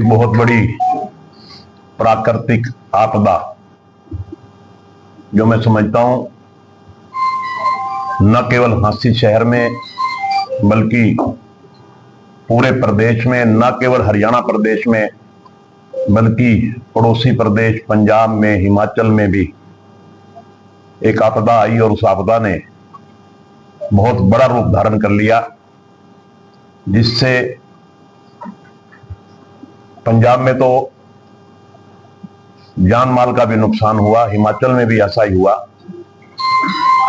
बहुत बड़ी प्राकृतिक आपदा जो मैं समझता हूं न केवल हांसी शहर में बल्कि पूरे प्रदेश में, न केवल हरियाणा प्रदेश में बल्कि पड़ोसी प्रदेश पंजाब में, हिमाचल में भी एक आपदा आई और उस आपदा ने बहुत बड़ा रूप धारण कर लिया, जिससे पंजाब में तो जान माल का भी नुकसान हुआ, हिमाचल में भी ऐसा ही हुआ,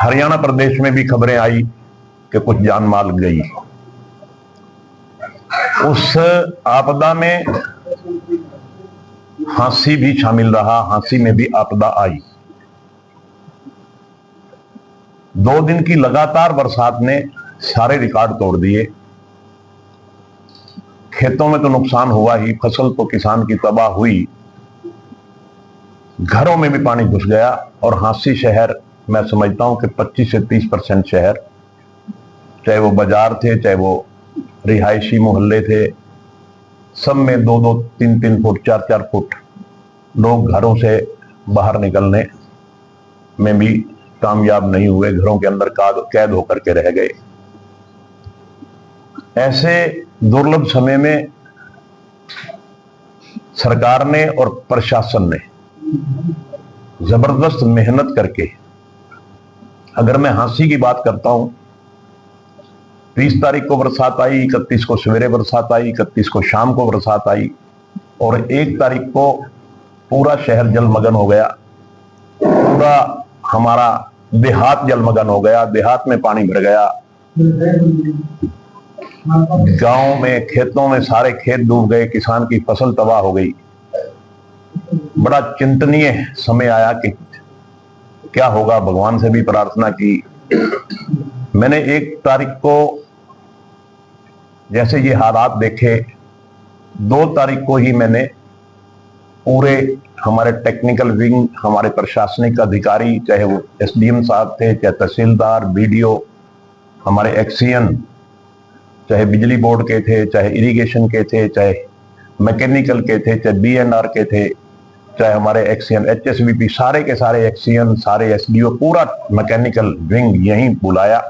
हरियाणा प्रदेश में भी खबरें आई कि कुछ जान माल गई। उस आपदा में हांसी भी शामिल रहा, हांसी में भी आपदा आई। 2 दिन की लगातार बरसात ने सारे रिकॉर्ड तोड़ दिए। खेतों में तो नुकसान हुआ ही, फसल तो किसान की तबाह हुई, घरों में भी पानी घुस गया। और हांसी शहर मैं समझता हूं कि 25 से 30% शहर, चाहे वो बाजार थे, चाहे वो रिहायशी मोहल्ले थे, सब में 2-2, 3-3 फुट, 4-4 फुट लोग घरों से बाहर निकलने में भी कामयाब नहीं हुए, घरों के अंदर कैद होकर के रह गए। ऐसे दुर्लभ समय में सरकार ने और प्रशासन ने जबरदस्त मेहनत करके, अगर मैं हांसी की बात करता हूं, 30 तारीख को बरसात आई, 31 को सवेरे बरसात आई, 31 को शाम को बरसात आई और 1 तारीख को पूरा शहर जलमग्न हो गया। पूरा हमारा देहात जलमग्न हो गया, देहात में पानी भर गया, गांव में, खेतों में सारे खेत डूब गए, किसान की फसल तबाह हो गई। बड़ा चिंतनीय समय आया कि क्या होगा। भगवान से भी प्रार्थना की। मैंने 1 तारीख को जैसे ये हालात देखे, 2 तारीख को ही मैंने पूरे हमारे टेक्निकल विंग, हमारे प्रशासनिक अधिकारी, चाहे वो एसडीएम साहब थे, चाहे तहसीलदार, बीडीओ, हमारे एक्सीएन, चाहे बिजली बोर्ड के थे, चाहे इरिगेशन के थे, चाहे मैकेनिकल के थे, चाहे बीएनआर के थे, चाहे हमारे एक्सीएन, एचएसवीपी, सारे के सारे एक्सीएन, सारे एसडीओ, पूरा मैकेनिकल विंग यहीं बुलाया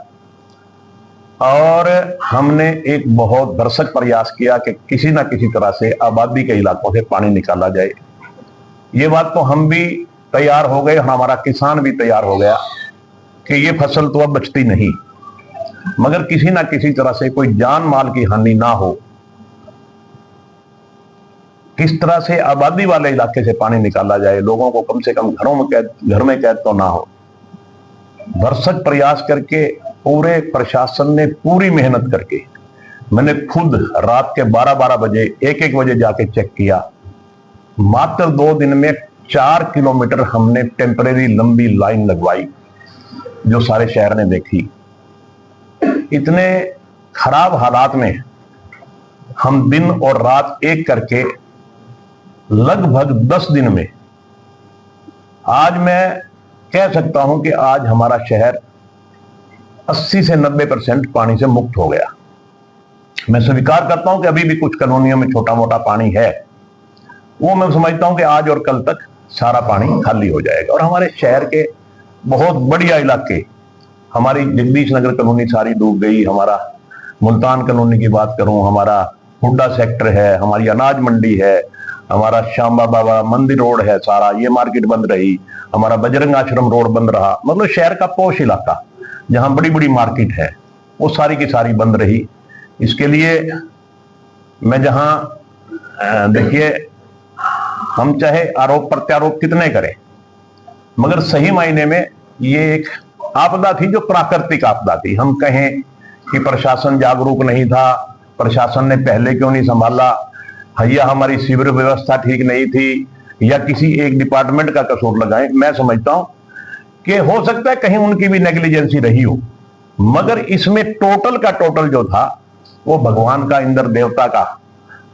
और हमने एक बहुत भरसक प्रयास किया कि किसी ना किसी तरह से आबादी के इलाकों से पानी निकाला जाए। ये बात तो हम भी तैयार हो गए, हमारा किसान भी तैयार हो गया कि ये फसल तो अब बचती नहीं, मगर किसी ना किसी तरह से कोई जान माल की हानि ना हो, किस तरह से आबादी वाले इलाके से पानी निकाला जाए, लोगों को कम से कम घर में कैद तो ना हो। भरसक प्रयास करके पूरे प्रशासन ने पूरी मेहनत करके, मैंने खुद रात के 12-12 बजे, 1-1 बजे जाके चेक किया। मात्र 2 दिन में 4 किलोमीटर हमने टेम्परेरी लंबी लाइन लगवाई, जो सारे शहर ने देखी। इतने खराब हालात में हम दिन और रात एक करके लगभग 10 दिन में, आज मैं कह सकता हूं कि आज हमारा शहर 80 से 90% पानी से मुक्त हो गया। मैं स्वीकार करता हूं कि अभी भी कुछ कॉलोनियों में छोटा मोटा पानी है, वो मैं समझता हूं कि आज और कल तक सारा पानी खाली हो जाएगा और हमारे शहर के बहुत बढ़िया इलाके, हमारी जगदीश नगर कॉलोनी सारी डूब गई, हमारा मुल्तान कॉलोनी की बात करूं, हमारा हुड्डा सेक्टर है, हमारी अनाज मंडी है, हमारा श्यामा बाबा मंदिर रोड है, सारा ये मार्केट बंद रही, हमारा बजरंग आश्रम रोड बंद रहा। मतलब शहर का पोश इलाका जहां बड़ी बड़ी मार्केट है, वो सारी की सारी बंद रही। इसके लिए मैं जहां देखिए, हम चाहे आरोप प्रत्यारोप कितने करें, मगर सही मायने में ये एक आपदा थी जो प्राकृतिक आपदा थी। हम कहें कि प्रशासन जागरूक नहीं था, प्रशासन ने पहले क्यों नहीं संभाला, या हमारी सीवर व्यवस्था ठीक नहीं थी, या किसी एक डिपार्टमेंट का कसूर लगाएं, मैं समझता हूं कि हो सकता है कहीं उनकी भी नेग्लिजेंसी रही हो, मगर इसमें टोटल का टोटल जो था वो भगवान का, इंद्र देवता का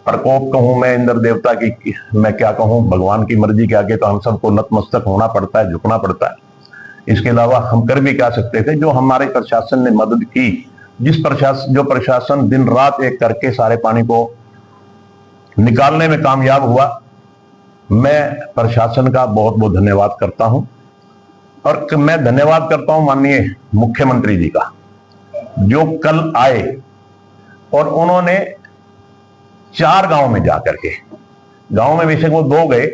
प्रकोप कहूं मैं, इंद्र देवता की मैं क्या कहूं, भगवान की मर्जी के आगे तो हम सबको नतमस्तक होना पड़ता है, झुकना पड़ता है। इसके अलावा हम कर भी क्या सकते थे। जो हमारे प्रशासन ने मदद की, जो प्रशासन दिन रात एक करके सारे पानी को निकालने में कामयाब हुआ। मैं प्रशासन का बहुत बहुत धन्यवाद करता हूं और मैं धन्यवाद करता हूं माननीय मुख्यमंत्री जी का, जो कल आए और उन्होंने 4 गांव में जाकर के, गांव में बेशक वो 2 गए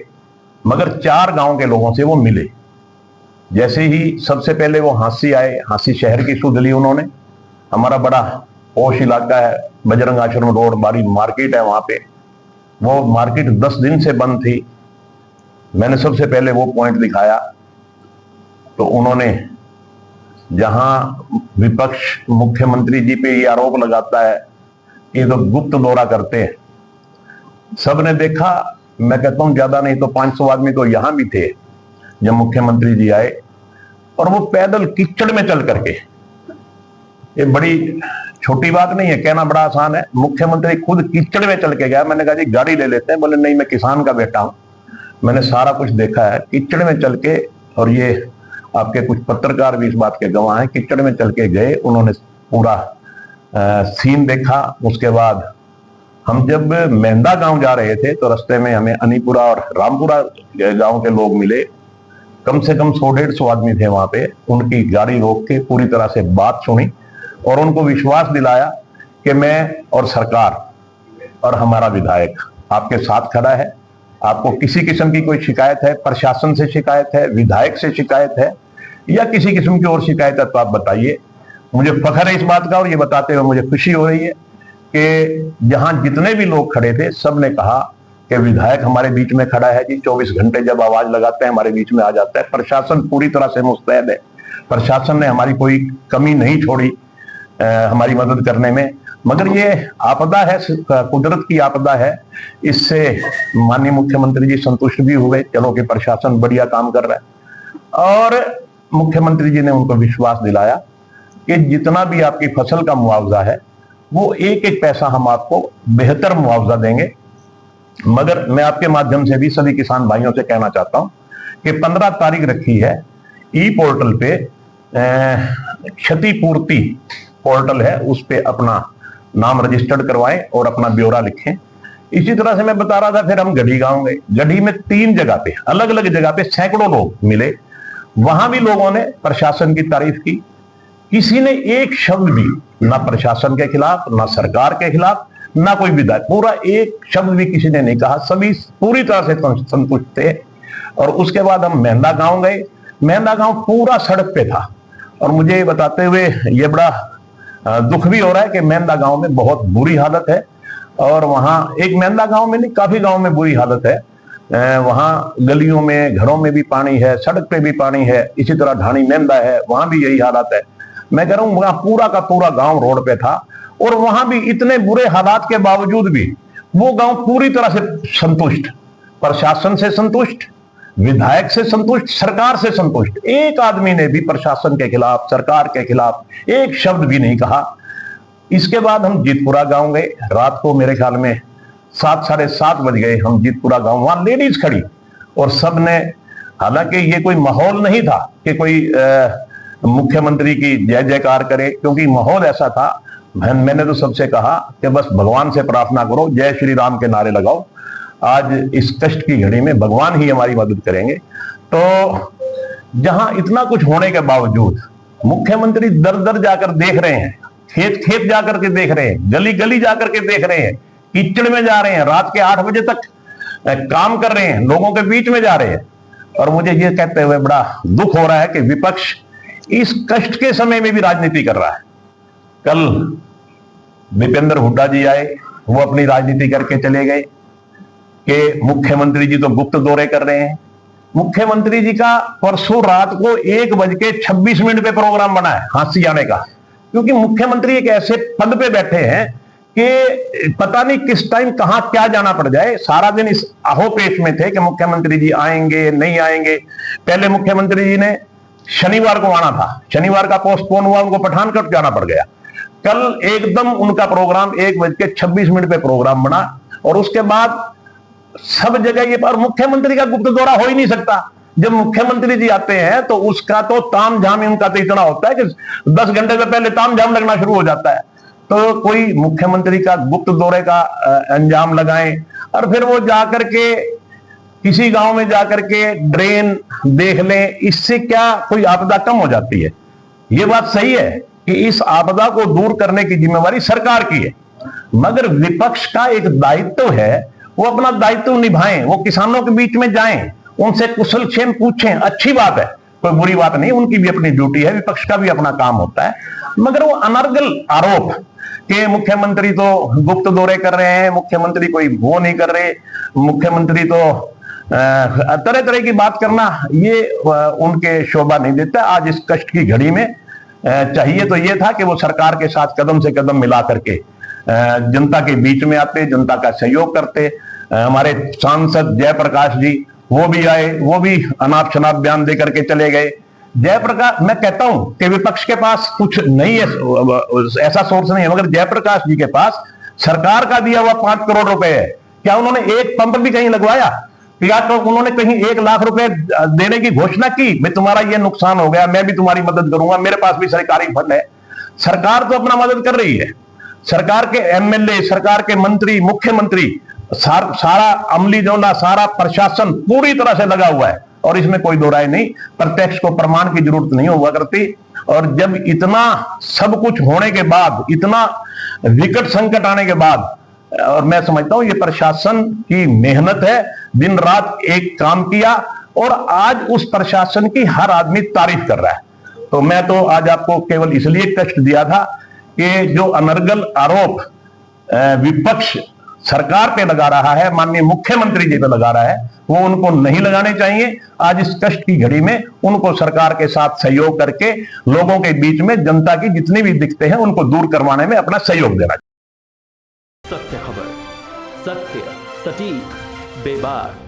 मगर 4 गांव के लोगों से वो मिले। जैसे ही सबसे पहले वो हांसी आए, हांसी शहर की सुध ली उन्होंने। हमारा बड़ा पौष इलाका है, बजरंग आश्रम रोड, बड़ी मार्केट है वहां पे। वो मार्केट 10 दिन से बंद थी। मैंने सबसे पहले वो पॉइंट दिखाया तो उन्होंने, जहां विपक्ष मुख्यमंत्री जी पे ये आरोप लगाता है ये तो गुप्त दौरा करते हैं, सबने देखा। मैं कहता हूं ज्यादा नहीं तो 500 आदमी तो यहां भी थे जब मुख्यमंत्री जी आए, और वो पैदल कीचड़ में चल करके, ये बड़ी छोटी बात नहीं है, कहना बड़ा आसान है, मुख्यमंत्री खुद कीचड़ में चल के गया। मैंने कहा जी गाड़ी ले लेते हैं। बोले नहीं, मैं किसान का बेटा हूं, मैंने सारा कुछ देखा है। कीचड़ में चल के, और ये आपके कुछ पत्रकार भी इस बात के गवाह हैं, कीचड़ में चल के गए, उन्होंने पूरा सीन देखा। उसके बाद हम जब मेहंदा गांव जा रहे थे तो रास्ते में हमें अनीपुरा और रामपुरा गांव के लोग मिले। कम से कम 100-150 आदमी थे वहां पे। उनकी गाड़ी रोक के पूरी तरह से बात सुनी और उनको विश्वास दिलाया कि मैं और सरकार और हमारा विधायक आपके साथ खड़ा है। आपको किसी किस्म की कोई शिकायत है, प्रशासन से शिकायत है, विधायक से शिकायत है या किसी किस्म की और शिकायत है तो आप बताइए। मुझे फख्र है इस बात का और ये बताते हुए मुझे खुशी हो रही है कि जहां जितने भी लोग खड़े थे सब ने कहा कि विधायक हमारे बीच में खड़ा है जी, 24 घंटे जब आवाज लगाते हैं हमारे बीच में आ जाता है। प्रशासन पूरी तरह से मुस्तैद है, प्रशासन ने हमारी कोई कमी नहीं छोड़ी हमारी मदद करने में। मगर ये आपदा है, कुदरत की आपदा है, इससे माननीय मुख्यमंत्री जी संतुष्ट भी हुए, चलो कि प्रशासन बढ़िया काम कर रहा है। और मुख्यमंत्री जी ने उनको विश्वास दिलाया कि जितना भी आपकी फसल का मुआवजा है वो एक एक पैसा हम आपको बेहतर मुआवजा देंगे। मगर मैं आपके माध्यम से भी सभी किसान भाइयों से कहना चाहता हूं कि 15 तारीख रखी है, ई पोर्टल पे क्षतिपूर्ति पोर्टल है, उस पे अपना नाम रजिस्टर्ड करवाएं और अपना ब्यौरा लिखें। इसी तरह से मैं बता रहा था, फिर हम गढ़ी गांव गए। गढ़ी में 3 जगह पे, अलग अलग जगह पे सैकड़ों लोग मिले। वहां भी लोगों ने प्रशासन की तारीफ की। किसी ने एक शब्द भी, ना प्रशासन के खिलाफ, ना सरकार के खिलाफ, ना कोई विधायक, पूरा एक शब्द भी किसी ने नहीं कहा। सभी पूरी तरह से संतुष्ट थे। और उसके बाद हम मेहंदा गांव गए। मेहंदा गांव पूरा सड़क पे था और मुझे बताते हुए ये बड़ा दुख भी हो रहा है कि मेहंदा गांव में बहुत बुरी हालत है। और वहां एक मेहंदा गांव में नहीं, काफी गांव में बुरी हालत है। वहां गलियों में, घरों में भी पानी है, सड़क पे भी पानी है। इसी तरह ढाणी मेहंदा है, वहां भी यही हालात है। मैं कह रहा हूं वहां पूरा का पूरा गांव रोड पे था और वहां भी इतने बुरे हालात के बावजूद भी वो गांव पूरी तरह से संतुष्ट, प्रशासन से संतुष्ट, विधायक से संतुष्ट, सरकार से संतुष्ट। एक आदमी ने भी प्रशासन के खिलाफ, सरकार के खिलाफ एक शब्द भी नहीं कहा। इसके बाद हम जीतपुरा गांव गए। रात को मेरे ख्याल में 7-7:30 बज गए। हम जीतपुरा गांव, वहां लेडीज खड़ी और सबने, हालांकि ये कोई माहौल नहीं था कि कोई मुख्यमंत्री की जय जयकार करे, क्योंकि माहौल ऐसा था। मैंने तो सबसे कहा कि बस भगवान से प्रार्थना करो, जय श्री राम के नारे लगाओ। आज इस कष्ट की घड़ी में भगवान ही हमारी मदद करेंगे। तो जहां इतना कुछ होने के बावजूद मुख्यमंत्री दर दर जाकर देख रहे हैं, खेत खेत जाकर के देख रहे हैं, गली गली जाकर के देख रहे हैं, कीचड़ में जा रहे हैं, रात के 8 बजे तक काम कर रहे हैं, लोगों के बीच में जा रहे हैं। और मुझे ये कहते हुए बड़ा दुख हो रहा है कि विपक्ष इस कष्ट के समय में भी राजनीति कर रहा है। कल भूपेंद्र हुड्डा जी आए, वो अपनी राजनीति करके चले गए कि मुख्यमंत्री जी तो गुप्त दौरे कर रहे हैं। मुख्यमंत्री जी का परसों रात को 1:26 पे प्रोग्राम बना है हांसी आने का, क्योंकि मुख्यमंत्री एक ऐसे पद पे बैठे हैं कि पता नहीं किस टाइम कहां क्या जाना पड़ जाए। सारा दिन इस आहोपेश में थे कि मुख्यमंत्री जी आएंगे नहीं आएंगे। पहले मुख्यमंत्री जी ने शनिवार को आना था, शनिवार का पोस्टपोन हुआ, उनको पठानकोट जाना पड़ गया। कल एकदम उनका प्रोग्राम 1:26 पे प्रोग्राम बना और उसके बाद सब जगह ये, पर मुख्यमंत्री का गुप्त दौरा हो ही नहीं सकता। जब मुख्यमंत्री जी आते हैं तो उसका तो ताम झाम, उनका तो इतना होता है कि 10 घंटे से पहले ताम झाम लगना शुरू हो जाता है। तो कोई मुख्यमंत्री का गुप्त दौरे का अंजाम लगाएं और फिर वो जाकर के किसी गांव में जाकर के ड्रेन देख लें, इससे क्या कोई आपदा कम हो जाती है? ये बात सही है कि इस आपदा को दूर करने की जिम्मेवारी सरकार की है, मगर विपक्ष का एक दायित्व है, वो अपना दायित्व निभाएं, वो किसानों के बीच में जाएं, उनसे कुशलक्षेम पूछें, अच्छी बात है, कोई बुरी बात नहीं, उनकी भी अपनी ड्यूटी है, विपक्ष का भी अपना काम होता है। मगर वो अनर्गल आरोप कि मुख्यमंत्री तो गुप्त दौरे कर रहे हैं, मुख्यमंत्री कोई वो नहीं कर रहे, मुख्यमंत्री तो तरह तरह की बात करना, ये उनके शोभा नहीं देता। आज इस कष्ट की घड़ी में चाहिए तो ये था कि वो सरकार के साथ कदम से कदम मिला करके जनता के बीच में आते, जनता का सहयोग करते। हमारे सांसद जयप्रकाश जी वो भी आए, वो भी अनाप शनाप बयान दे करके चले गए। जयप्रकाश, मैं कहता हूं कि विपक्ष के पास कुछ नहीं है, ऐसा सोर्स नहीं है, मगर जयप्रकाश जी के पास सरकार का दिया हुआ 5 करोड़ रुपए है। क्या उन्होंने एक पंप भी कहीं लगवाया? या तो उन्होंने कहीं 1 लाख रुपए देने की घोषणा की, भाई तुम्हारा ये नुकसान हो गया, मैं भी तुम्हारी मदद करूंगा, मेरे पास भी सरकारी फंड है। सरकार तो अपना मदद कर रही है, सरकार के एमएलए, सरकार के मंत्री, मुख्यमंत्री, सारा अमली जोना, सारा प्रशासन पूरी तरह से लगा हुआ है और इसमें कोई दो राय नहीं। प्रत्यक्ष को प्रमाण की जरूरत नहीं हुआ करती। और जब इतना सब कुछ होने के बाद, इतना विकट संकट आने के बाद, और मैं समझता हूं ये प्रशासन की मेहनत है, दिन रात एक काम किया और आज उस प्रशासन की हर आदमी तारीफ कर रहा है। तो मैं तो आज आपको केवल इसलिए कष्ट दिया था कि जो अनर्गल आरोप विपक्ष सरकार पे लगा रहा है, माननीय मुख्यमंत्री जी पे लगा रहा है, वो उनको नहीं लगाने चाहिए। आज इस कष्ट की घड़ी में उनको सरकार के साथ सहयोग करके लोगों के बीच में जनता की जितनी भी दिक्कतें हैं उनको दूर करवाने में अपना सहयोग देना चाहिए। सत्य खबर, सत्य, सटीक, बेबाक।